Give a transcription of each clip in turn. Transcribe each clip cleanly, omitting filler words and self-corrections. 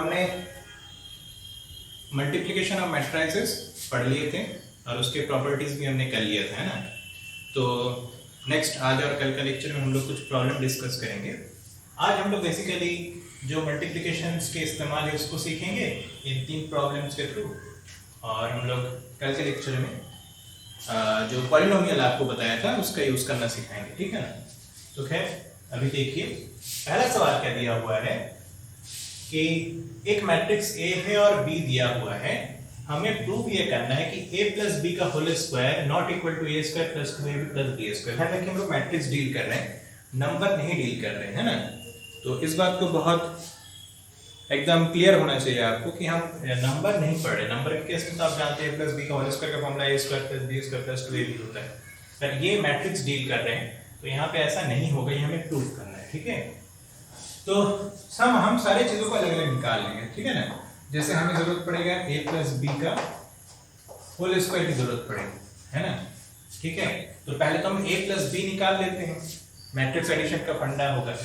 हमने multiplication of matrices पढ़ लिए थे और उसके प्रॉपर्टीज भी हमने कर लिया था, है ना। तो नेक्स्ट आज और कल का लेक्चर में हम लोग कुछ प्रॉब्लम डिस्कस करेंगे। आज हम लोग बेसिकली जो मल्टीप्लिकेशंस के इस्तेमाल है उसको सीखेंगे इन 3 प्रॉब्लम्स के थ्रू, और हम लोग कल के लेक्चर में जो पॉलिनोमियल आपको बताया था उसका यूज करना सिखाएंगे, ठीक है ना। तो खैर अभी देखिए, पहला सवाल क्या दिया हुआ है कि एक मैट्रिक्स A है और B दिया हुआ है, हमें प्रूव ये करना है कि A प्लस बी का whole square not equal to A square plus 2AB plus B square. ध्यान रखिए, हम लोग मैट्रिक्स डील कर रहे हैं, नंबर नहीं डील कर रहे हैं, है ना। तो इस बात को बहुत एकदम क्लियर होना चाहिए आपको कि हम नंबर नहीं पढ़ रहे। नंबर के केस में तो आप जानते हैं प्लस बी का होल स्क्वायर का formula A square plus B square plus 2AB होता है, पर ये मैट्रिक्स डील कर रहे हैं तो यहाँ पे ऐसा नहीं होगा, ये हमें प्रूव करना है, ठीक है। तो सम हम सारी चीजों को अलग अलग निकाल लेंगे, ठीक है ना। जैसे हमें जरूरत पड़ेगा A प्लस बी का होल स्क्वायर की जरूरत पड़ेगी, है ना, ठीक है। तो पहले तो हम A प्लस बी निकाल लेते हैं, मैट्रिक्स एडिशन का फंडा होगा।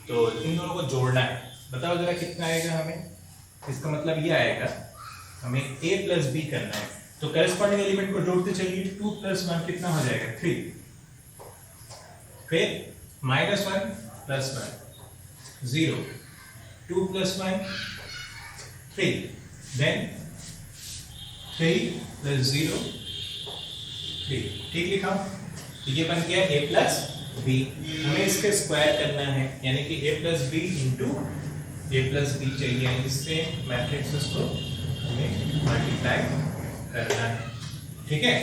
तो इन दोनों को जोड़ना है, बताओ जरा कितना आएगा हमें। इसका मतलब ये आएगा हमें A प्लस बी करना है, तो करस्पॉन्डिंग एलिमेंट को जोड़ते चलिए। 2 प्लस 1 कितना हो जाएगा 3, फिर -1 प्लस 1 0, 2 प्लस 1 3, देन 3 प्लस 0 3, ठीक लिखा। तो ये बन गया A प्लस बी। हमें इसके स्क्वायर करना है, यानी कि A plus B into A plus B चाहिए, इससे मैट्रिक्स को हमें मल्टीप्लाई करना है, ठीक है।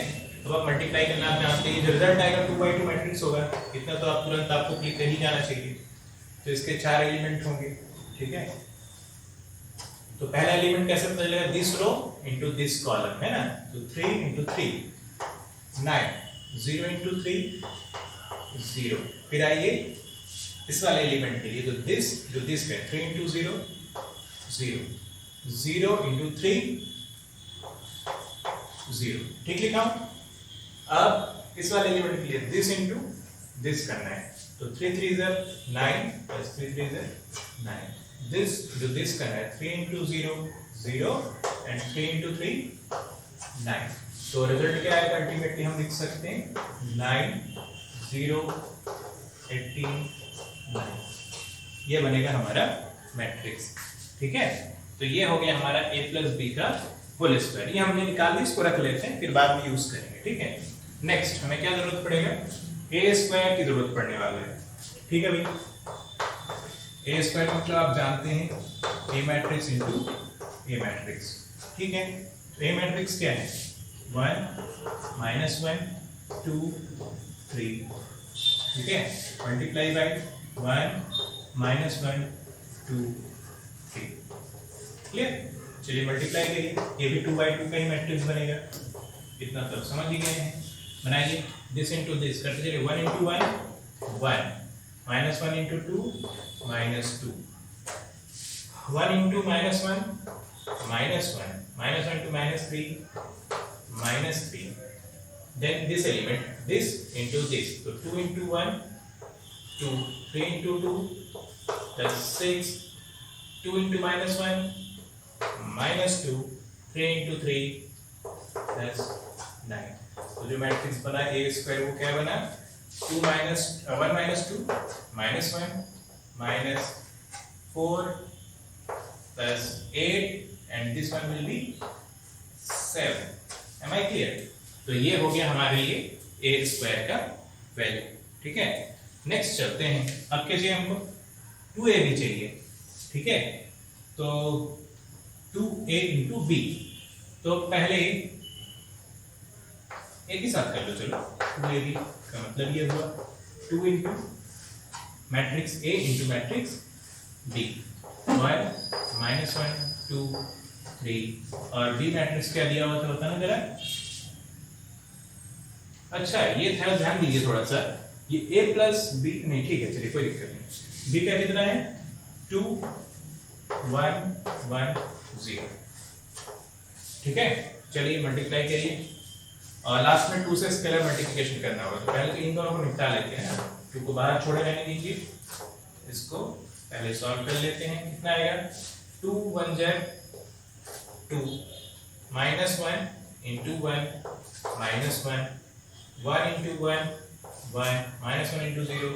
तो अब मल्टीप्लाई करना आप जानते हैं, जो रिजल्ट आएगा 2/2 मैट्रिक्स होगा, इतना तो आप तुरंत आपको क्लिक कर ही जाना चाहिए। तो इसके 4 एलिमेंट होंगे, ठीक है। तो पहला एलिमेंट कैसे पता चलेगा, this row into this column, है ना। तो 3 इनटू 3 9, 0 इनटू 3 0। फिर आइए इस वाले एलिमेंट के लिए, तो दिस जो दिस है 3 इनटू 0 0, 0 इनटू 3 0, ठीक लिखा। अब इस वाले एलिमेंट के लिए दिस इनटू दिस करना है, तो 3 3 इज 9 प्लस 3 3 इज 9। दिस जो दिस करना है 3 इनटू 0 0 एंड 3 इनटू 3 9। तो रिजल्ट क्या आएगा, अल्टीमेटली हम लिख सकते हैं 9 0 18 9। ये बनेगा हमारा मैट्रिक्स, ठीक है। तो ये हो गया हमारा A प्लस बी का होल स्क्वायर। ये हमने निकाल ली, इसको रख लेते हैं, फिर बाद में यूज करेंगे, ठीक है। नेक्स्ट हमें क्या जरूरत पड़ेगा, A स्क्वायर की जरूरत पड़ने वाला है, ठीक है भाई। A स्क्वायर मतलब आप जानते हैं A matrix into A matrix, ठीक है। तो A मैट्रिक्स क्या है, 1 -1 2 3, ठीक है, मल्टीप्लाई बाय 1 -1 2 3, क्लियर। चलिए मल्टीप्लाई करिए, ये भी 2/2 का ही मैट्रिक्स बनेगा, इतना तो समझ ही गए हैं। बनाइए दिस इनटू दिस करते चलिए, 1 into 1 1, -1 into 2 -2, 1 into -1 -1, -1 to -3 -3, then this element this into this, so 2 into 1 2, 3 into 2 that's 6, 2 into -1 -2, 3 into 3 that's 9। तो जो मैट्रिक्स बना A स्क्वायर वो क्या बना, 2 minus 1 minus 2 minus 1 minus 4 plus 8 and this one will be 7। Am I clear? तो ये हो गया हमारे लिए A स्क्वायर का वैल्यू, ठीक है। नेक्स्ट चलते हैं, अब क्या चाहिए हमको, 2AB चाहिए, ठीक है। तो 2A इंटू बी, तो पहले एक ही साथ कर लो, चलो 2AB का मतलब ये हुआ 2 into matrix A into matrix B, 1 -1 2 3, और B मैट्रिक्स क्या दिया हुआ था बताना जरा। अच्छा ये था, ध्यान दीजिए थोड़ा सा, ये A प्लस बी नहीं, ठीक है चलिए कोई दिक्कत नहीं। B का कितना है 2 1 1 0, ठीक है। चलिए मल्टीप्लाई करिए, और लास्ट में 2 से स्केलर मल्टीप्लिकेशन करना होगा। तो पहले तो इन दोनों को निपटा लेते हैं, 2 को बाहर छोड़े रहने दीजिए, इसको पहले सॉल्व कर लेते हैं। कितना आएगा 2 1 ज 2 minus 1 into 1 minus 1 1 into 1 1 minus 1 into 0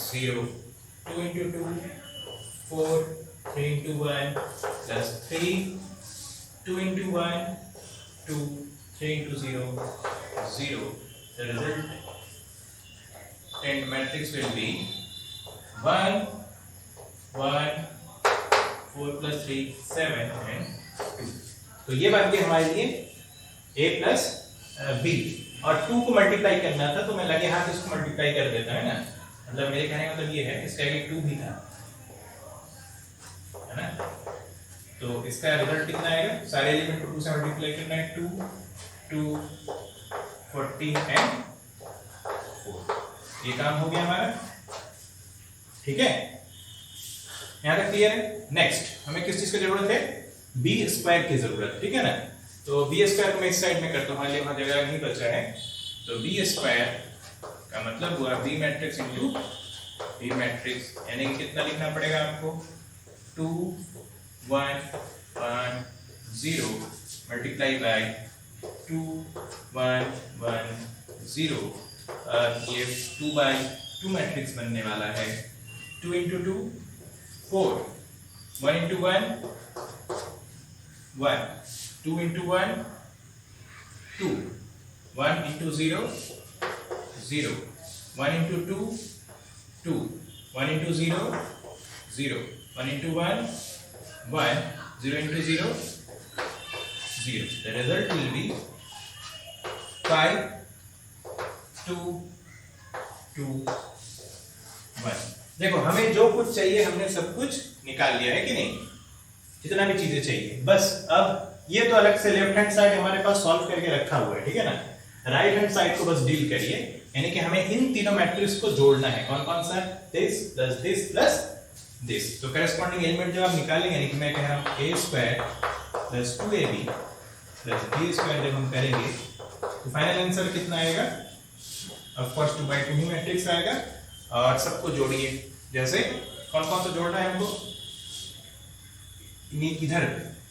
0 2 into 2 4 3 into 1 plus 3 2 into 1 2 3 into 0 0. The result and matrix will be 1 1 4 plus 3 7 and 2. तो ये बन गई हमारे लिए a प्लस b और 2 को मल्टीप्लाई करना था तो मैं लगे हाथ इसको मल्टीप्लाई कर देता है ना, मतलब मेरे कहने का मतलब ये है इसका आगे 2 भी था, है ना। तो इसका रिजल्ट कितना आएगा, सारे एलिमेंट को 2 से मल्टीप्लाई करना है, 2 2 14 एंड 4। ये काम हो गया हमारा, ठीक है, यहाँ तक क्लियर है। नेक्स्ट हमें किस चीज की जरूरत है, बी स्क्वायर की जरूरत, ठीक है ना। तो बी स्क्वायर को मैं इस साइड में करता हूँ, वहां जगह नहीं बचा है, तो बी स्क्वायर का मतलब हुआ B matrix into B matrix, यानी कितना लिखना पड़ेगा आपको, 2 1 1 0 मल्टीप्लाई बाय 2 1 1 0, ये 2 बाय 2 मैट्रिक्स बनने वाला है, 2 into 2 4 1 into 1 1 2 into 1 2 1 into 0 0 1 into 2 2 1 into 0 0 1 into 1 1 0 into 0 0. The result will be 5 2 2 1. देखो हमें जो कुछ चाहिए हमने सब कुछ निकाल लिया है कि नहीं, जितना भी चीजें चाहिए, बस अब ये तो अलग से लेफ्ट हैंड साइड हमारे पास सॉल्व करके रखा हुआ है, ठीक है ना। राइट हैंड साइड को बस डील करिए, यानी कि हमें इन तीनों मैट्रिक्स को जोड़ना है, कौन कौन सा, this plus this plus this. तो करेस्पॉन्डिंग एलिमेंट जब आप निकालेंगे, यानी कि मैं कह रहा हूं a square plus 2ab plus b square जब हम करेंगे तो फाइनल आंसर कितना आएगा, ऑफ कोर्स 2/2 ही मैट्रिक्स आएगा। और सबको जोड़िए, जैसे कौन कौन सा जोड़ना है हमको, इधर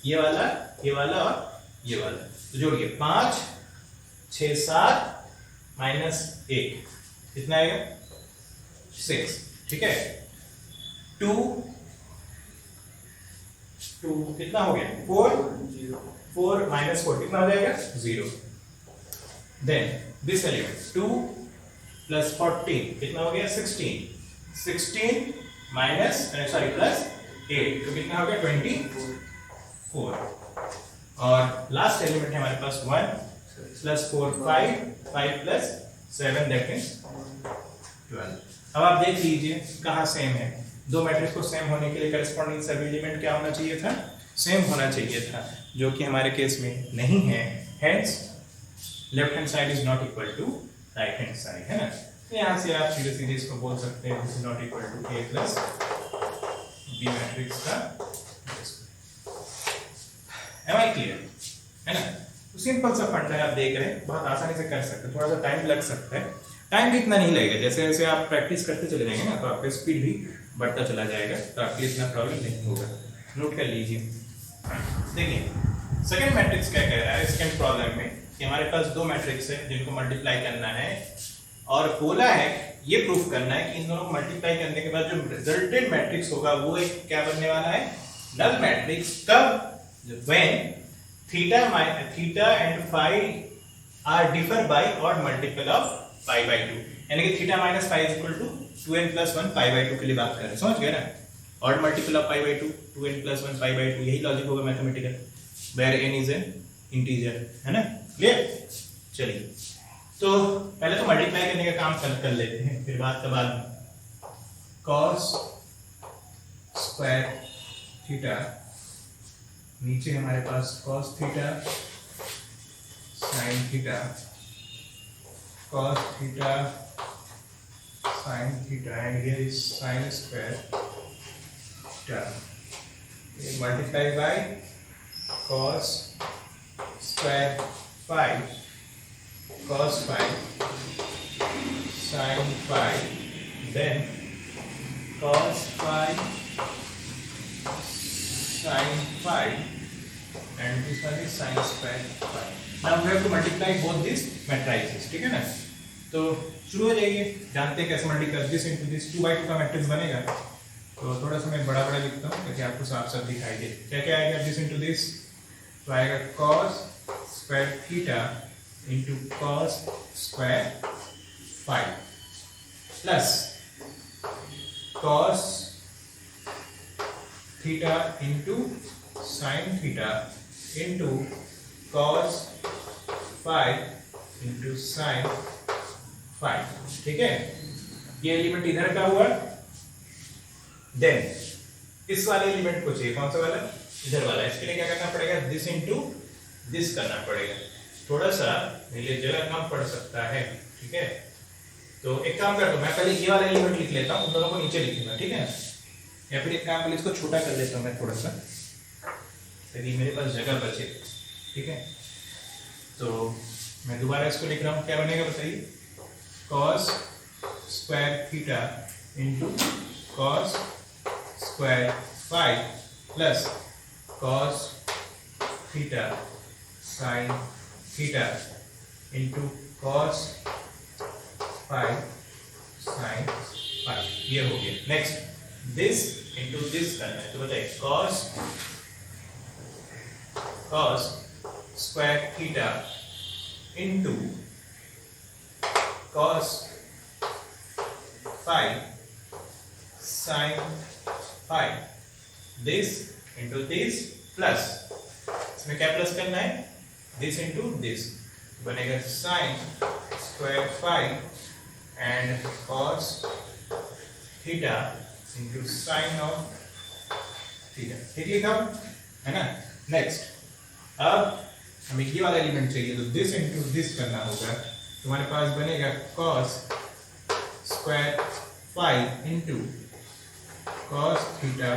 ये वाला और ये वाला, तो जोड़िए 5 6 7 माइनस 1 कितना आएगा 6, ठीक है। 2 कितना हो गया 4 माइनस 4 कितना हो जाएगा 0। देन दिस एलिमेंट 2 प्लस 14 कितना हो गया 16 माइनस सॉरी प्लस 8 तो कितना हो गया 24। और लास्ट एलिमेंट है हमारे पास 1 प्लस 4 5 प्लस 7 दैट मींस 12। अब आप देख लीजिए कहाँ सेम है, दो मैट्रिक्स को सेम होने के लिए करेस्पॉन्डिंग सभी एलिमेंट क्या होना चाहिए था, सेम होना चाहिए था, जो कि हमारे केस में नहीं है। Hence left hand side is not equal to right hand side, है ना। तो यहाँ से आप सीधे सीधे इसको बोल सकते हैं this is not equal to a plus b matrix का। Am I clear? है ना। तो सिंपल सा फंडा है, आप देख रहे हैं, बहुत आसानी से कर सकते हैं, थोड़ा सा टाइम लग सकता है, टाइम भी इतना नहीं लगेगा, जैसे जैसे आप प्रैक्टिस करते चले जाएंगे ना तो आपका स्पीड भी बढ़ता चला जाएगा, तो आपके लिए इतना प्रॉब्लम नहीं होगा। नोट कर लीजिए। देखिए सेकंड मैट्रिक्स क्या कह रहा है सेकंड प्रॉब्लम में कि हमारे पास दो मैट्रिक्स है जिनको मल्टीप्लाई करना है, और बोला है ये प्रूफ करना है कि इन दोनों को मल्टीप्लाई करने के बाद जो रिजल्टेड मैट्रिक्स होगा वो एक क्या बनने वाला है, नल मैट्रिक्स। कब, when theta and phi are differ by odd multiple of pi by 2, यानी कि theta minus phi is equal to 2n plus 1 pi by 2 के लिए बात कर रहे हैं, समझ गए ना। odd multiple of pi by 2 2n plus 1 pi by 2, यही लॉजिक होगा mathematical, where n is an integer, है ना। क्लियर। चलिए तो पहले तो मल्टीप्लाई करने का काम कर लेते हैं, फिर बात का बाद में। cos स्क्वायर थीटा, नीचे हमारे पास cos theta sin theta, cos theta sin theta, and here is sin square theta, multiply by cos square phi, cos phi sin phi, then cos phi sin phi and this one is sin square phi. Now we have to multiply both these matrices, ठीक है ना? तो शुरू हो जाइए, जानते हैं कैसे मल्टीप्लाई कर दिस इनटू दिस 2/2 का मैट्रिक्स बनेगा। तो थोड़ा सा मैं बड़ा लिखता हूँ ताकि आपको साफ साफ दिखाई दे। क्या क्या आएगा दिस इनटू दिस, तो आएगा cos square theta into cos square phi plus cos theta into sign theta into cos phi into sine phi, ठीक है? ये एलिमेंट इधर का हुआ। देन इस वाले एलिमेंट को चाहिए, कौन सा वाला? इधर वाला। इसके लिए क्या करना पड़ेगा? दिस इंटू दिस करना पड़ेगा। थोड़ा सा ये जगह कम पड़ सकता है, ठीक है? तो एक काम करता हूं, मैं पहले ये वाला एलिमेंट लिख लेता हूं, उन दोनों को नीचे लिखूंगा, ठीक है? या फिर एक काम कर, इसको छोटा कर लेता हूं मैं थोड़ा सा, ताकि मेरे पास जगह बचे, ठीक है? तो मैं दोबारा इसको लिख रहा हूं, क्या बनेगा बताइए? cos square theta into cos square phi plus cos theta sin theta into cos phi sin phi, ये हो गया। नेक्स्ट दिस इंटू दिस करना है, तो बताइए cos square theta into cos phi sin phi, this into this plus, इसमें क्या plus करना है? this into this, बनेगा sin square phi and cos theta into sin of theta, ठीक लिखा है ना? नेक्स्ट अब हमें ये वाला एलिमेंट चाहिए, तो दिस इंटू दिस करना होगा। तुम्हारे पास बनेगा cos square phi into cos theta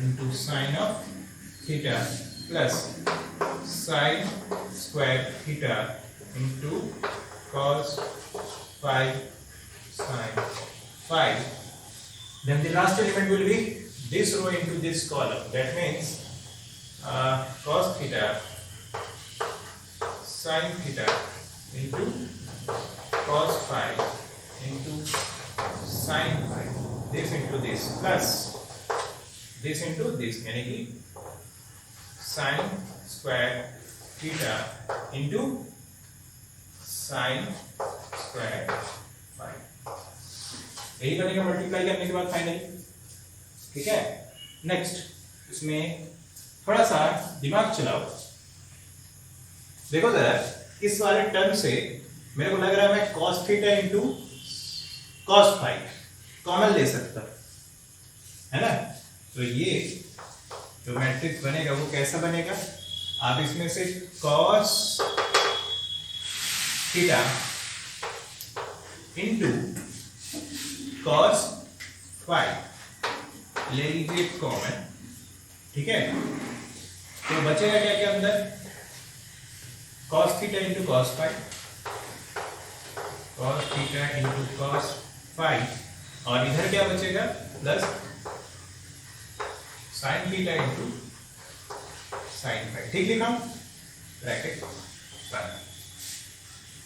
into sign of theta plus sine square theta into cos phi sin phi. Then the last element will be this row into this column. That means cos theta sin theta into cos phi into sin phi, this into this plus this into this, यानी कि sin square theta into sin square phi, यही बनेगा multiply करने के बाद finally, ठीक है? Next इसमें थोड़ा सा दिमाग चलाओ, देखो जरा इस वाले टर्म से मेरे को लग रहा है मैं cos theta into cos phi common ले सकता है ना? तो ये जो मैट्रिक्स बनेगा वो कैसा बनेगा? आप इसमें से cos theta into cos phi ले लीजिए कॉमन, ठीक है? तो बचेगा क्या क्या अंदर? cos theta into cos phi, cos theta into cos phi, और इधर क्या बचेगा? Plus sin theta into sin phi, ठीक लिखा हूं? ब्रैकेट बंद।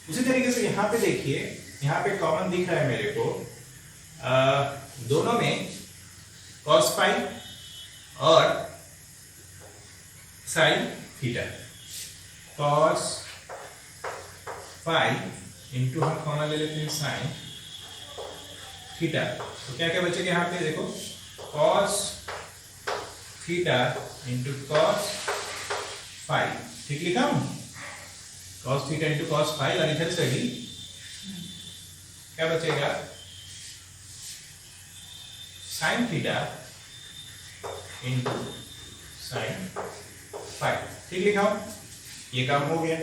उसी तरीके से यहां पे देखिए, यहां पे कॉमन दिख रहा है मेरे को, दोनों में cos phi और sin theta, cos phi into हम कॉमन ले लेते हैं sin थीटा, तो क्या क्या बचेगा यहाँ पे? देखो cos theta into cos phi, ठीक लिखा हूं? cos theta into cos phi, और इधर से भी क्या बचेगा? sin theta into sin phi, ठीक लिखा हूं? ये काम हो गया।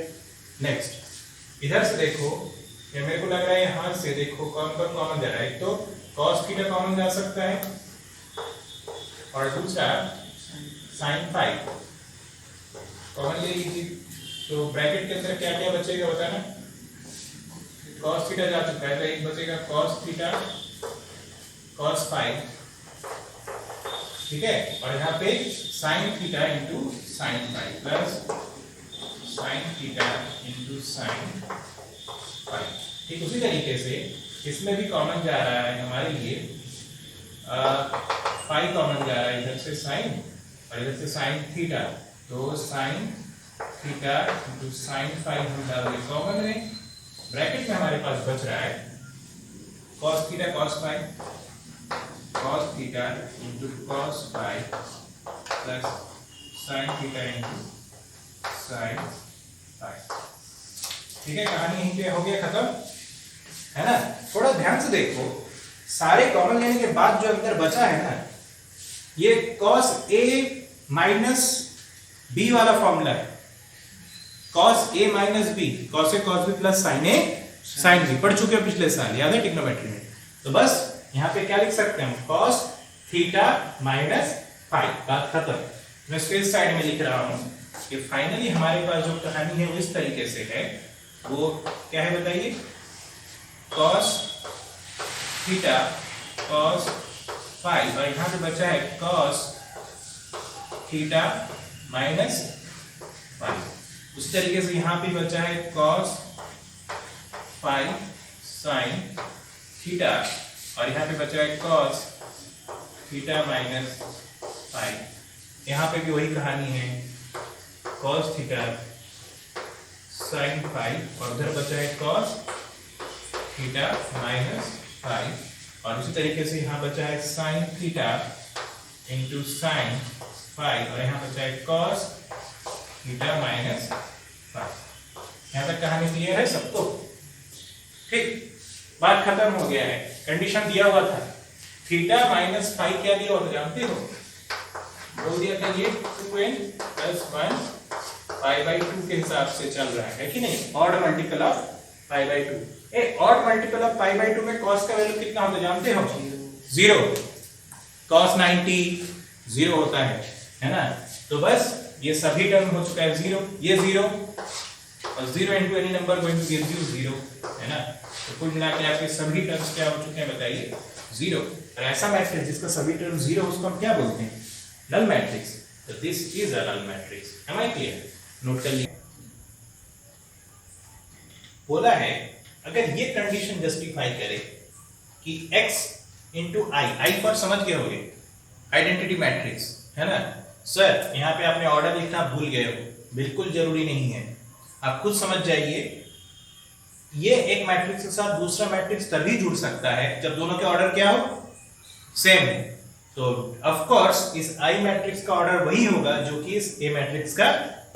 नेक्स्ट इधर से देखो, ये मेरे को लग रहा है यहां से देखो कौन कौन कॉमन जा रहा है। एक तो cos थीटा कॉमन जा सकता है, और दूसरा sin phi कॉमन ले लीजिए। तो ब्रैकेट के अंदर क्या क्या बचेगा बताना? cos थीटा जा चुका है, तो एक बचेगा cos थीटा cos phi, ठीक है? और यहाँ पे sine theta into sine phi plus sine theta into sine phi. ठीक उसी तरीके से इसमें भी कॉमन जा रहा है हमारे लिए फाई कॉमन जा रहा है इधर से साइन और इधर से साइन थीटा, तो sine theta into sine phi हम डाल देंगे कॉमन में। ब्रैकेट में हमारे पास बच रहा है cos theta cos phi, cos theta into cos phi plus sine theta into sine phi. ठीक है, कहानी यहीं पे हो गया खत्म, है ना। थोड़ा ध्यान से देखो, सारे कॉमन लेने के बाद जो अंदर बचा है ना, ये cos a माइनस b वाला फॉर्मूला है। cos a minus b, cos a cos b plus sin a sin b, पढ़ चुके हो पिछले साल, याद है ट्रिग्नोमेट्री में। तो बस यहाँ पे क्या लिख सकते हैं हम, cos थीटा माइनस फाई, बात खत्म। मैं इसको इस साइड में लिख रहा हूँ कि फाइनली हमारे पास जो कहानी है वो इस तरीके से है। वो क्या है बताइए, cos थीटा cos फाई और यहाँ पे बचा है cos थीटा माइनस फाई। उस तरीके से यहाँ पे बचा है cos फाई साइन थीटा और यहाँ पे बचा है cos थीटा माइनस फाई। यहाँ पे भी वही कहानी है, cos थीटा साइन फाई और उधर बचा है cos थीटा माइनस फाई और उसी तरीके से यहाँ बचा है sine theta into sine phi और यहाँ बचा है cos थीटा माइनस फाई। यहाँ तक कहानी क्लियर है सबको? ठीक, बात खत्म हो गया है। कंडीशन दिया हुआ था थीटा माइनस फाई, क्या दिया हुआ था जानते हो? बोल दिया था ये 2n + 1 π/2 के हिसाब से चल रहा है कि नहीं, odd multiple of π/2। Odd multiple of π/2 में cos का वैल्यू कितना होता है जानते हो? 0। cos 90 0 होता है ना। तो बस ये सभी टर्म हो चुका है 0, ये 0 और 0 into any number going to give you 0, है ना। तो कुल मिला के आपके सभी टर्म्स क्या हो चुके हैं बताइए, 0। और ऐसा मैट्रिक्स जिसका सभी टर्म 0 उसको हम क्या बोलते हैं, नल मैट्रिक्स। तो this is a null matrix. Am I clear? Note कर लिया। बोला है अगर ये कंडीशन जस्टिफाई करे कि x into i पर समझ गए होगे, आइडेंटिटी मैट्रिक्स है ना। सर यहाँ पे आपने ऑर्डर लिखना भूल गए हो, बिल्कुल जरूरी नहीं है, आप खुद समझ जाइए। ये एक मैट्रिक्स के साथ दूसरा मैट्रिक्स तभी जुड़ सकता है जब दोनों के ऑर्डर क्या हो, सेम। तो ऑफ कोर्स इस आई मैट्रिक्स का ऑर्डर वही होगा जो कि इस ए मैट्रिक्स का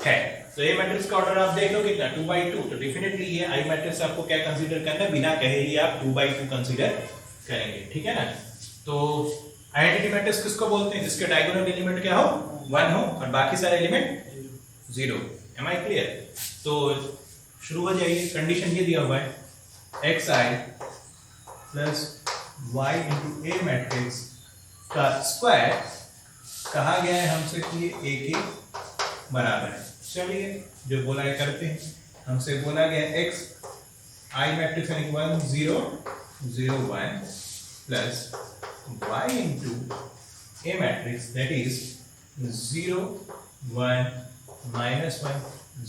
है। तो ए मैट्रिक्स का ऑर्डर आप देख लो कितना, 2/2। तो डेफिनेटली ये आई मैट्रिक्स आपको क्या कंसीडर करना है, बिना कहे ही आप 2/2 कंसीडर करेंगे, ठीक है ना। तो आइडेंटिटी मैट्रिक्स किसको बोलते हैं, जिसके डायगोनल एलिमेंट क्या हो, 1 हो और बाकी सारे एलिमेंट 0। M I clear? तो शुरू हो जाइए। कंडीशन ये दिया हुआ है xi प्लस y इंटू ए मैट्रिक्स का स्क्वायर कहा गया है हमसे कि ये a के बराबर है। चलिए जो बोला है करते हैं। हमसे बोला गया x i मैट्रिक्स यानी 1 0 0 1 plus y into a matrix that is 0 1 -1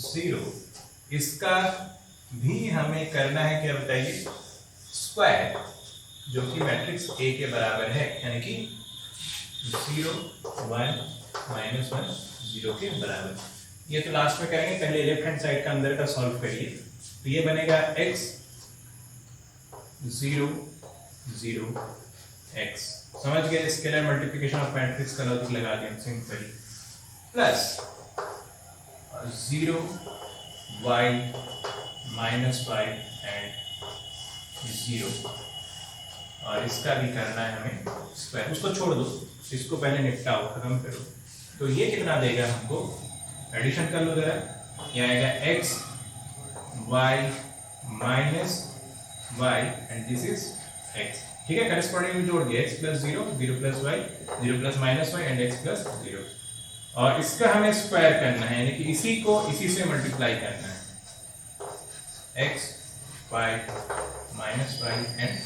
0। इसका भी हमें करना है क्या बताइए, स्क्वायर, जो कि मैट्रिक्स A के बराबर है, यानी कि 0 1 -1 0 के बराबर। ये तो लास्ट में करेंगे, पहले लेफ्ट हैंड साइड का अंदर का सॉल्व करिए। तो ये बनेगा x 0 0 x, समझ गए? स्केलर मल्टीप्लिकेशन ऑफ मैट्रिक्स का लॉजिक लगा दिया सिंपली, प्लस 0 y -5 एंड 0 और इसका भी करना है हमें स्क्वायर। उसको छोड़ दो, इसको पहले निपटाओ, खत्म करो। तो ये कितना देगा हमको, एडिशन कर लो जरा। ये आएगा x y -y and this is x, ठीक है। करस्पॉन्डिंग जोड़ दिया, x + 0 0 + y 0 + -y and x + 0। और इसका हमें स्क्वायर करना है, यानी कि इसी को इसी से मल्टीप्लाई करना है, x y -y एंड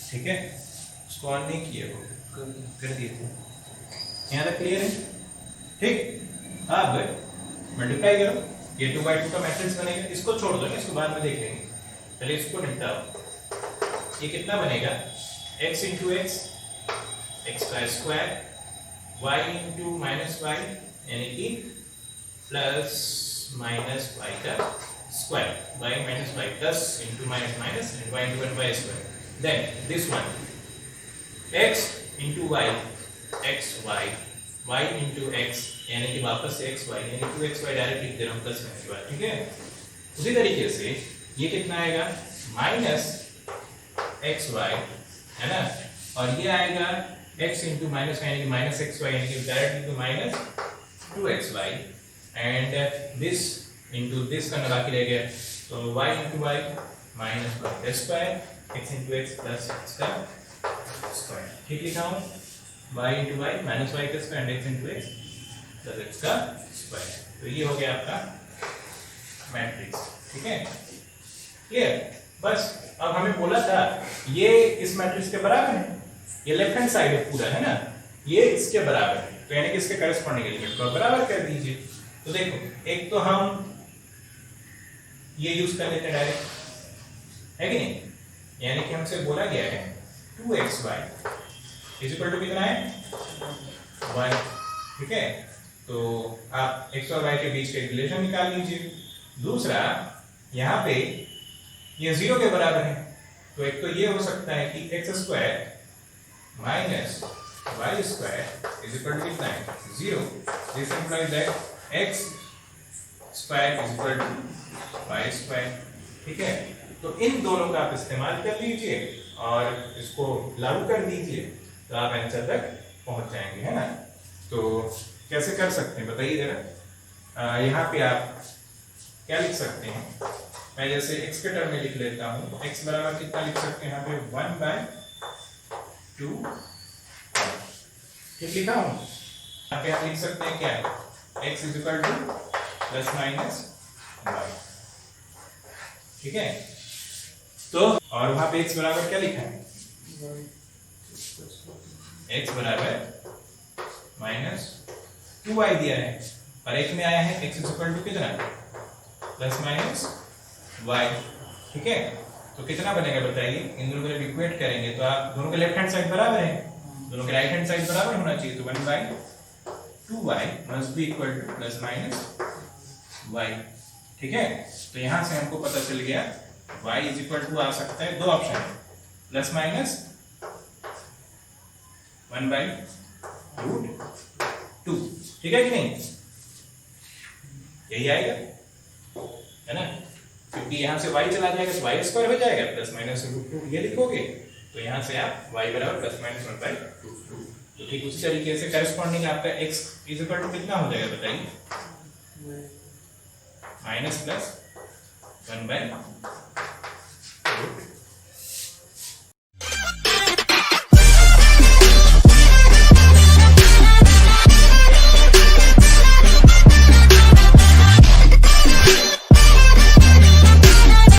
ठीक है। इसको ऑन नहीं किए वो कर दिए थे, यहाँ तक क्लियर है? ठीक, अब मल्टीप्लाई करो, ये 2/2 का मैट्रिक्स बनेगा। इसको छोड़ दो ना, इसको बाद में देख लेंगे, पहले इसको निपटाओ। ये कितना बनेगा? x इंटू एक्स, एक्स का square, y into minus Y यानी कि प्लस माइनस वाई का square, y minus Y, plus into minus minus and y into 1 square. Then this one x into Y, X Y, y into X यानी कि वापस से xy यानी 2xy direct लिख दे रहा हूँ प्लस माइनस वाई, ठीक है। उसी तरीके से ये कितना आएगा? माइनस xy, है ना, और ये आएगा x इंटू माइनस यानी कि माइनस xy यानी कि डायरेक्ट लिख दो minus 2xy and this into this करना बाकी रह गया, तो y into y minus Y का square, x into x plus x का स्क्वायर, ठीक लिखा हूँ। y into y minus Y का square and x into x plus x का स्क्वायर। तो ये हो गया आपका मैट्रिक्स, ठीक है, क्लियर। बस अब हमें बोला था ये इस मैट्रिक्स के बराबर है, ये लेफ्ट हैंड साइड है पूरा, है ना, ये इसके बराबर है, तो यानी कि इसके करस्पॉन्डिंग एलिमेंट को बराबर कर दीजिए। तो देखो, एक तो हम ये यूज कर लेते हैं डायरेक्ट, है कि नहीं, यानी कि हमसे बोला गया है 2xy इज इक्वल टू कितना है? 1, ठीक है। तो आप x और y के बीच के रिलेशन निकाल लीजिए। दूसरा, यहाँ पे ये 0 के बराबर है, तो एक तो ये हो सकता है कि x square minus Y square is equal to कितना है? 0। This implies that x square is equal to Y square, ठीक है। तो इन दोनों का आप इस्तेमाल कर लीजिए और इसको लागू कर दीजिए, तो आप आंसर तक पहुंच जाएंगे, है ना। तो कैसे कर सकते हैं बताइए जरा। यहाँ पे आप क्या लिख सकते हैं? मैं जैसे x के टर्म में लिख लेता हूँ, x बराबर कितना लिख सकते हैं यहाँ पे? 1/2, ठीक लिखा हूँ। यहाँ पे आप लिख सकते हैं क्या? x is equal to plus minus Y, ठीक है। तो और वहां पे x बराबर क्या लिखा है? x बराबर माइनस 2y दिया है, और एक में आया है x इज इक्वल टू कितना? प्लस माइनस y, ठीक है। तो कितना बनेगा बताइए? इन दोनों को जब इक्वेट करेंगे तो आप दोनों के लेफ्ट हैंड साइड बराबर है, दोनों के राइट हैंड साइड बराबर होना चाहिए, तो 1/2y must be equal to plus minus y, ठीक है। तो यहां से हमको पता चल गया y इज इक्वल टू आ सकता है, दो ऑप्शन है, प्लस माइनस 1/√2, ठीक है कि नहीं? यही आएगा, है ना, क्योंकि यहां से y चला जाएगा तो y स्क्वायर हो जाएगा, प्लस माइनस √2 ये लिखोगे, तो यहां से आप y बराबर प्लस माइनस 1/√2। तो ठीक उसी तरीके से करस्पॉन्डिंग आपका x इज इक्वल टू कितना हो जाएगा बताइए? Minus plus 1/√2,